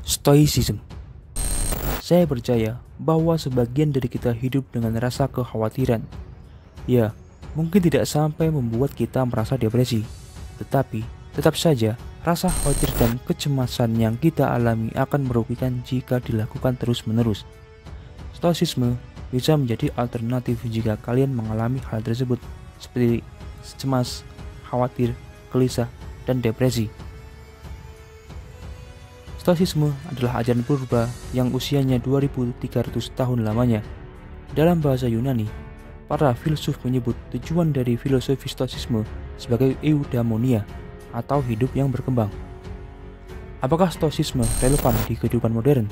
Stoicism. Saya percaya bahwa sebagian dari kita hidup dengan rasa kekhawatiran. Ya, mungkin tidak sampai membuat kita merasa depresi, tetapi tetap saja rasa khawatir dan kecemasan yang kita alami akan merugikan jika dilakukan terus-menerus. Stoicisme bisa menjadi alternatif jika kalian mengalami hal tersebut seperti cemas, khawatir, gelisah, dan depresi. Stoicisme adalah ajaran purba yang usianya 2300 tahun lamanya. Dalam bahasa Yunani, para filsuf menyebut tujuan dari filosofi Stoicisme sebagai eudaimonia atau hidup yang berkembang. Apakah Stoicisme relevan di kehidupan modern?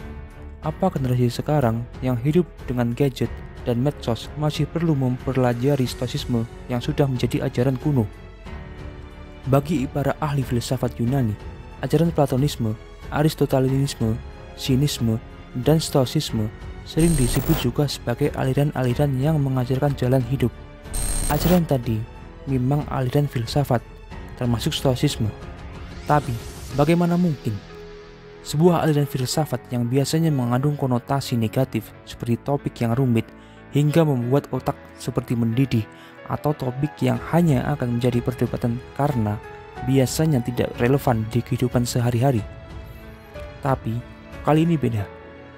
Apa generasi sekarang yang hidup dengan gadget dan medsos masih perlu mempelajari Stoicisme yang sudah menjadi ajaran kuno? Bagi para ahli filsafat Yunani, ajaran Platonisme, Aristotelianisme, Sinisme, dan Stoicisme sering disebut juga sebagai aliran-aliran yang mengajarkan jalan hidup. Ajaran tadi memang aliran filsafat, termasuk Stoicisme. Tapi, bagaimana mungkin sebuah aliran filsafat yang biasanya mengandung konotasi negatif seperti topik yang rumit hingga membuat otak seperti mendidih, atau topik yang hanya akan menjadi perdebatan karena biasanya tidak relevan di kehidupan sehari-hari? Tapi, kali ini beda.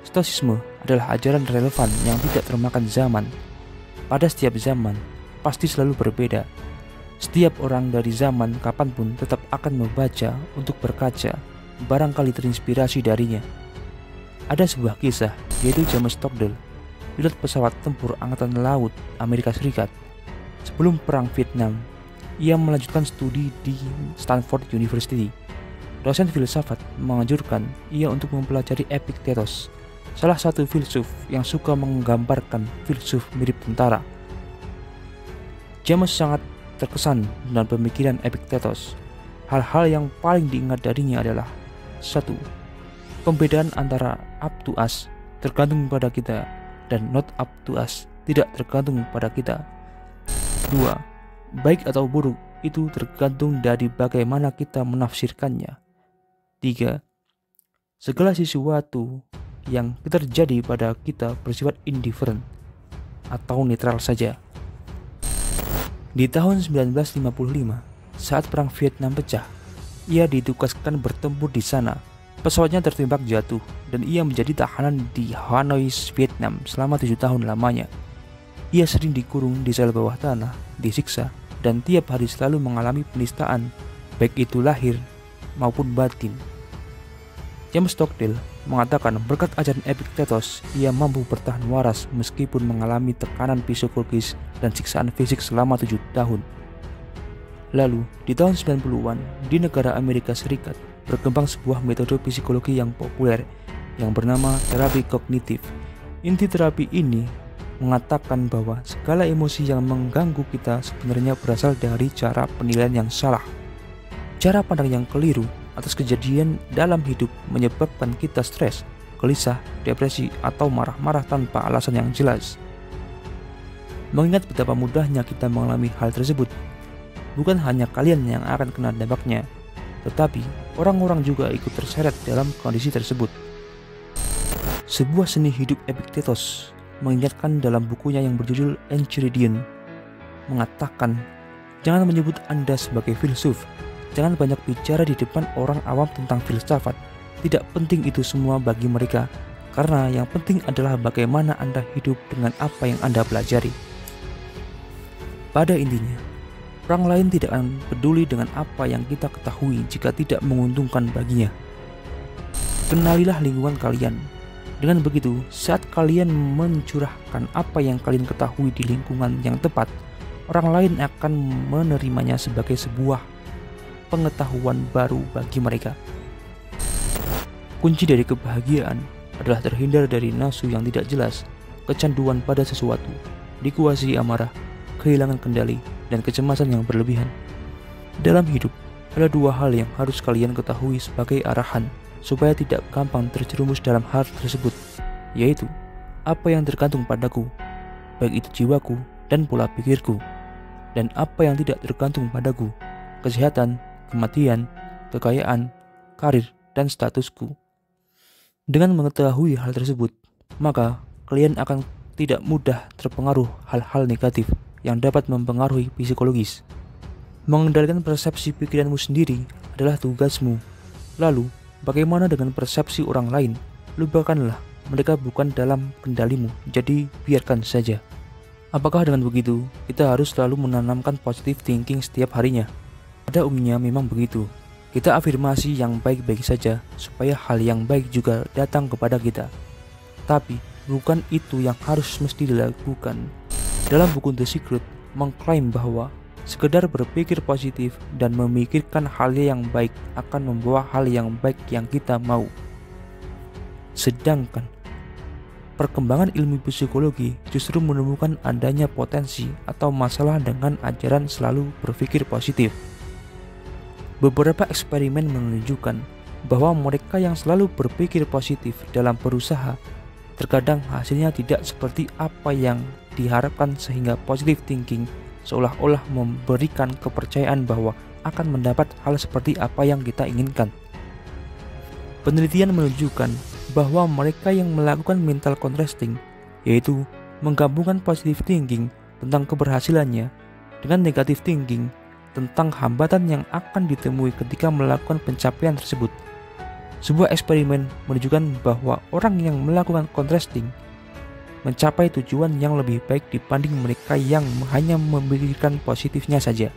Stoicisme adalah ajaran relevan yang tidak termakan zaman. Pada setiap zaman, pasti selalu berbeda. Setiap orang dari zaman kapanpun tetap akan membaca untuk berkaca, barangkali terinspirasi darinya. Ada sebuah kisah, yaitu James Stockdale, pilot pesawat tempur Angkatan Laut Amerika Serikat. Sebelum Perang Vietnam, ia melanjutkan studi di Stanford University. Dosen filsafat menganjurkan ia untuk mempelajari Epictetus, salah satu filsuf yang suka menggambarkan filsuf mirip tentara. James sangat terkesan dengan pemikiran Epictetus. Hal-hal yang paling diingat darinya adalah: 1. Pembedaan antara up to us tergantung pada kita dan not up to us tidak tergantung pada kita. 2. Baik atau buruk itu tergantung dari bagaimana kita menafsirkannya. 3. Segala sesuatu yang terjadi pada kita bersifat indifferent atau netral saja. Di tahun 1955, saat Perang Vietnam pecah, ia ditugaskan bertempur di sana. Pesawatnya tertembak jatuh dan ia menjadi tahanan di Hanoi, Vietnam selama 7 tahun lamanya. Ia sering dikurung di sel bawah tanah, disiksa, dan tiap hari selalu mengalami penistaan, baik itu lahir maupun batin. James Stockdale mengatakan berkat ajaran Epictetus, ia mampu bertahan waras meskipun mengalami tekanan psikologis dan siksaan fisik selama 7 tahun. Lalu, di tahun 90-an, di negara Amerika Serikat, berkembang sebuah metode psikologi yang populer yang bernama terapi kognitif. Inti terapi ini mengatakan bahwa segala emosi yang mengganggu kita sebenarnya berasal dari cara penilaian yang salah. Cara pandang yang keliru atas kejadian dalam hidup menyebabkan kita stres, gelisah, depresi, atau marah-marah tanpa alasan yang jelas. Mengingat betapa mudahnya kita mengalami hal tersebut, bukan hanya kalian yang akan kena dampaknya, tetapi orang-orang juga ikut terseret dalam kondisi tersebut. Sebuah seni hidup Epictetus mengingatkan dalam bukunya yang berjudul Enchiridion, mengatakan, jangan menyebut Anda sebagai filsuf. Jangan banyak bicara di depan orang awam tentang filsafat. Tidak penting itu semua bagi mereka, karena yang penting adalah bagaimana Anda hidup dengan apa yang Anda pelajari. Pada intinya, orang lain tidak akan peduli dengan apa yang kita ketahui jika tidak menguntungkan baginya. Kenalilah lingkungan kalian. Dengan begitu, saat kalian mencurahkan apa yang kalian ketahui di lingkungan yang tepat, orang lain akan menerimanya sebagai sebuah pengetahuan baru bagi mereka. Kunci dari kebahagiaan adalah terhindar dari nafsu yang tidak jelas, kecanduan pada sesuatu, dikuasai amarah, kehilangan kendali, dan kecemasan yang berlebihan. Dalam hidup, ada 2 hal yang harus kalian ketahui sebagai arahan supaya tidak gampang terjerumus dalam hal tersebut, yaitu apa yang tergantung padaku, baik itu jiwaku dan pola pikirku, dan apa yang tidak tergantung padaku, kesehatan, kematian, kekayaan, karir, dan statusku. Dengan mengetahui hal tersebut, maka kalian akan tidak mudah terpengaruh hal-hal negatif yang dapat mempengaruhi psikologis. Mengendalikan persepsi pikiranmu sendiri adalah tugasmu. Lalu, bagaimana dengan persepsi orang lain? Lupakanlah, mereka bukan dalam kendalimu, jadi biarkan saja. Apakah dengan begitu, kita harus selalu menanamkan positive thinking setiap harinya? Pada umumnya memang begitu. Kita afirmasi yang baik-baik saja, supaya hal yang baik juga datang kepada kita. Tapi, bukan itu yang harus mesti dilakukan. Dalam buku The Secret, mengklaim bahwa sekedar berpikir positif dan memikirkan hal yang baik akan membawa hal yang baik yang kita mau. Sedangkan perkembangan ilmu psikologi justru menemukan adanya potensi atau masalah dengan ajaran selalu berpikir positif. Beberapa eksperimen menunjukkan bahwa mereka yang selalu berpikir positif dalam berusaha, terkadang hasilnya tidak seperti apa yang diharapkan, sehingga positive thinking seolah-olah memberikan kepercayaan bahwa akan mendapat hal seperti apa yang kita inginkan. Penelitian menunjukkan bahwa mereka yang melakukan mental contrasting, yaitu menggabungkan positive thinking tentang keberhasilannya dengan negative thinking tentang hambatan yang akan ditemui ketika melakukan pencapaian tersebut. Sebuah eksperimen menunjukkan bahwa orang yang melakukan contrasting mencapai tujuan yang lebih baik dibanding mereka yang hanya memikirkan positifnya saja.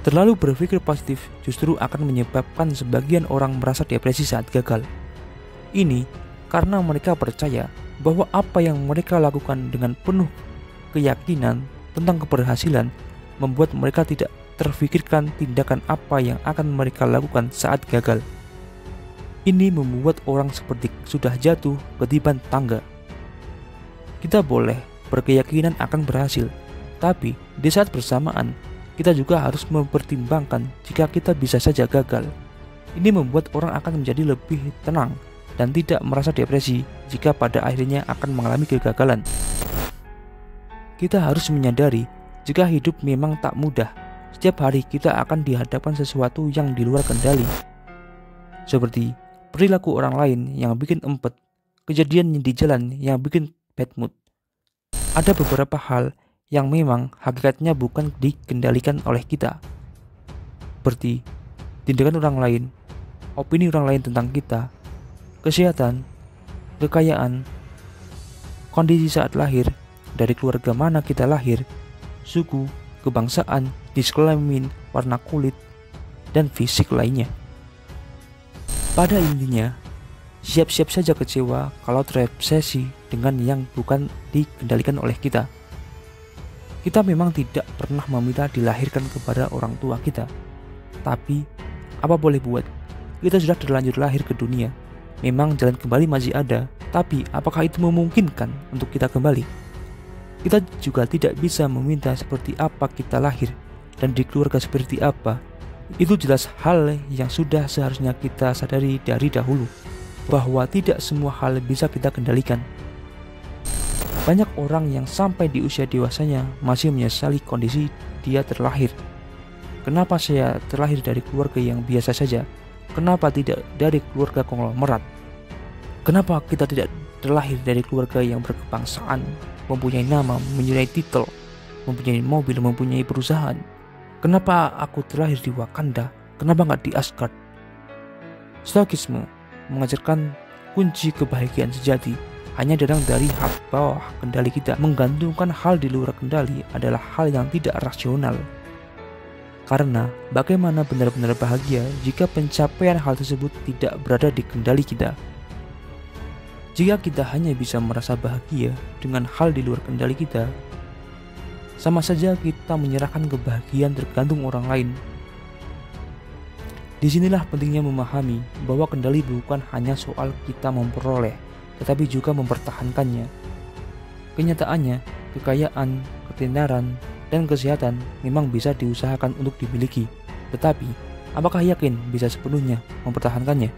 Terlalu berpikir positif justru akan menyebabkan sebagian orang merasa depresi saat gagal. Ini karena mereka percaya bahwa apa yang mereka lakukan dengan penuh keyakinan tentang keberhasilan membuat mereka tidak terfikirkan tindakan apa yang akan mereka lakukan saat gagal. Ini membuat orang seperti sudah jatuh ke tiban tangga. Kita boleh berkeyakinan akan berhasil, tapi di saat bersamaan kita juga harus mempertimbangkan jika kita bisa saja gagal. Ini membuat orang akan menjadi lebih tenang dan tidak merasa depresi jika pada akhirnya akan mengalami kegagalan. Kita harus menyadari jika hidup memang tak mudah. Setiap hari kita akan dihadapkan sesuatu yang di luar kendali, seperti perilaku orang lain yang bikin empet, kejadian di jalan yang bikin bad mood. Ada beberapa hal yang memang hakikatnya bukan dikendalikan oleh kita, seperti tindakan orang lain, opini orang lain tentang kita, kesehatan, kekayaan, kondisi saat lahir, dari keluarga mana kita lahir, suku, kebangsaan, jenis kelamin, warna kulit, dan fisik lainnya. Pada intinya, siap-siap saja kecewa kalau terobsesi dengan yang bukan dikendalikan oleh kita. Kita memang tidak pernah meminta dilahirkan kepada orang tua kita, tapi apa boleh buat, kita sudah terlanjur lahir ke dunia. Memang jalan kembali masih ada, tapi apakah itu memungkinkan untuk kita kembali? Kita juga tidak bisa meminta seperti apa kita lahir dan di keluarga seperti apa. Itu jelas hal yang sudah seharusnya kita sadari dari dahulu, bahwa tidak semua hal bisa kita kendalikan. Banyak orang yang sampai di usia dewasanya masih menyesali kondisi dia terlahir. Kenapa saya terlahir dari keluarga yang biasa saja? Kenapa tidak dari keluarga konglomerat? Kenapa kita tidak terlahir dari keluarga yang berkebangsaan, mempunyai nama, mempunyai titel, mempunyai mobil, mempunyai perusahaan? Kenapa aku terlahir di Wakanda? Kenapa nggak di Asgard? Stoikisme mengajarkan kunci kebahagiaan sejati hanya datang dari hak bawah kendali kita. Menggantungkan hal di luar kendali adalah hal yang tidak rasional. Karena bagaimana benar-benar bahagia jika pencapaian hal tersebut tidak berada di kendali kita? Jika kita hanya bisa merasa bahagia dengan hal di luar kendali kita, sama saja kita menyerahkan kebahagiaan tergantung orang lain. Disinilah pentingnya memahami bahwa kendali bukan hanya soal kita memperoleh, tetapi juga mempertahankannya. Kenyataannya, kekayaan, ketenaran, dan kesehatan memang bisa diusahakan untuk dimiliki, tetapi apakah yakin bisa sepenuhnya mempertahankannya?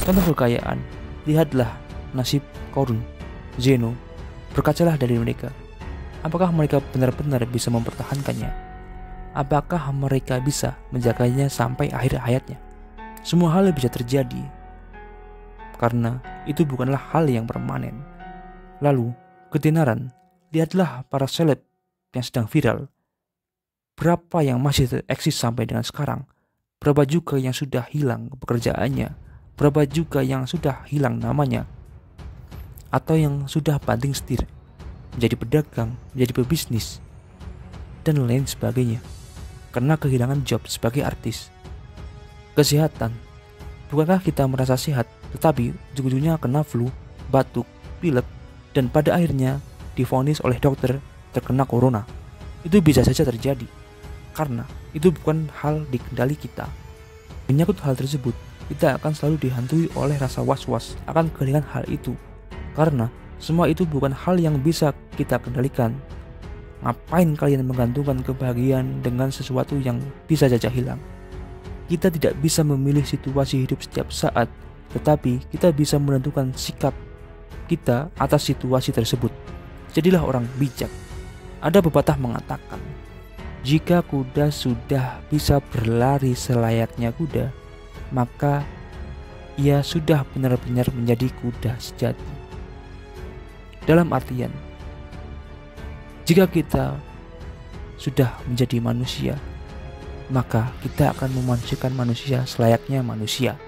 Contoh kekayaan, lihatlah nasib Korun, Zeno, berkacalah dari mereka. Apakah mereka benar-benar bisa mempertahankannya? Apakah mereka bisa menjaganya sampai akhir hayatnya? Semua hal bisa terjadi. karena itu bukanlah hal yang permanen. Lalu, ketenaran, lihatlah para seleb yang sedang viral. Berapa yang masih eksis sampai dengan sekarang? Berapa juga yang sudah hilang pekerjaannya? Berapa juga yang sudah hilang namanya? Atau yang sudah banting setir, menjadi pedagang, menjadi pebisnis, dan lain sebagainya. Karena kehilangan job sebagai artis. Kesehatan, bukankah kita merasa sehat, tetapi ujung-ujungnya kena flu, batuk, pilek, dan pada akhirnya divonis oleh dokter terkena corona. Itu bisa saja terjadi, karena itu bukan hal di kendali kita. Menyangkut hal tersebut, kita akan selalu dihantui oleh rasa was-was akan kehilangan hal itu, karena semua itu bukan hal yang bisa kita kendalikan. Ngapain kalian menggantungkan kebahagiaan dengan sesuatu yang bisa saja hilang? Kita tidak bisa memilih situasi hidup setiap saat, tetapi kita bisa menentukan sikap kita atas situasi tersebut. Jadilah orang bijak. Ada pepatah mengatakan, jika kuda sudah bisa berlari selayaknya kuda, maka ia sudah benar-benar menjadi kuda sejati. Dalam artian, jika kita sudah menjadi manusia, maka kita akan memanusiakan manusia selayaknya manusia.